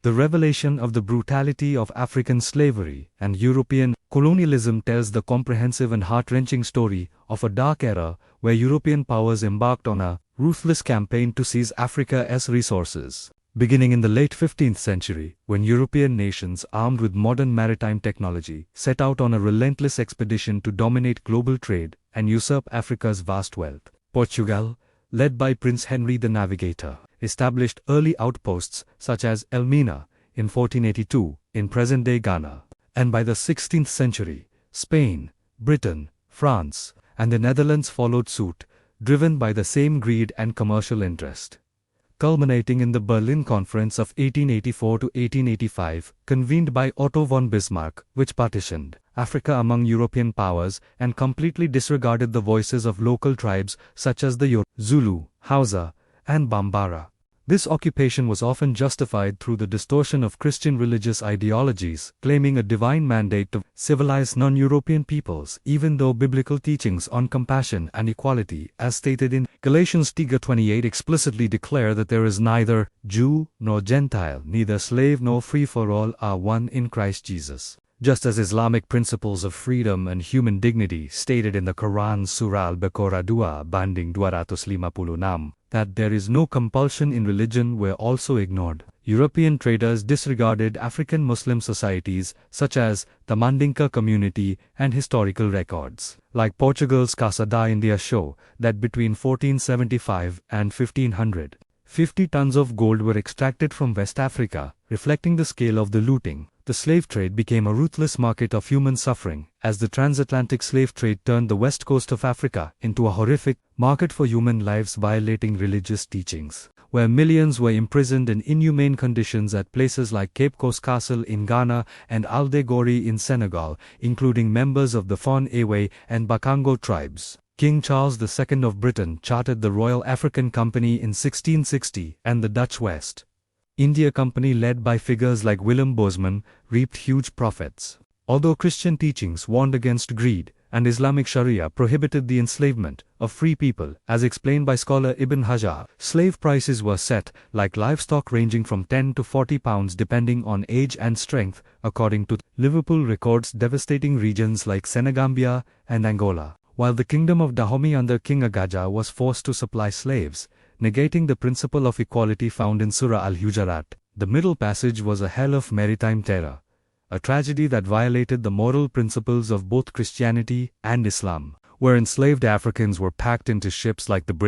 The revelation of the brutality of African slavery and European colonialism tells the comprehensive and heart-wrenching story of a dark era where European powers embarked on a ruthless campaign to seize Africa's resources. Beginning in the late 15th century, when European nations armed with modern maritime technology set out on a relentless expedition to dominate global trade and usurp Africa's vast wealth, Portugal, led by Prince Henry the Navigator, established early outposts such as Elmina in 1482 in present-day Ghana. And by the 16th century, Spain, Britain, France, and the Netherlands followed suit, driven by the same greed and commercial interest. Culminating in the Berlin Conference of 1884 to 1885, convened by Otto von Bismarck, which partitioned Africa among European powers and completely disregarded the voices of local tribes such as the Yoruba, Zulu, Hausa, and Bambara. This occupation was often justified through the distortion of Christian religious ideologies, claiming a divine mandate to civilize non-European peoples, even though biblical teachings on compassion and equality, as stated in Galatians 3:28, explicitly declare that there is neither Jew nor Gentile, neither slave nor free, for all are one in Christ Jesus. Just as Islamic principles of freedom and human dignity stated in the Quran Surah Al-Baqarah 2 banding 256, that there is no compulsion in religion were also ignored. European traders disregarded African Muslim societies such as the Mandinka community and historical records, like Portugal's Casa da India show that between 1475 and 1500, 50 tons of gold were extracted from West Africa, reflecting the scale of the looting. The slave trade became a ruthless market of human suffering, as the transatlantic slave trade turned the west coast of Africa into a horrific market for human lives, violating religious teachings, where millions were imprisoned in inhumane conditions at places like Cape Coast Castle in Ghana and Aldegori in Senegal, including members of the Fon Ewe and Bakango tribes. King Charles II of Britain chartered the Royal African Company in 1660, and the Dutch West India Company, led by figures like Willem Bosman, reaped huge profits. Although Christian teachings warned against greed, and Islamic Sharia prohibited the enslavement of free people, as explained by scholar Ibn Hajar, slave prices were set, like livestock, ranging from 10 to 40 pounds depending on age and strength, according to Liverpool records, devastating regions like Senegambia and Angola. While the kingdom of Dahomey under King Agaja was forced to supply slaves, negating the principle of equality found in Surah Al-Hujarat, the Middle Passage was a hell of maritime terror, a tragedy that violated the moral principles of both Christianity and Islam, where enslaved Africans were packed into ships like the British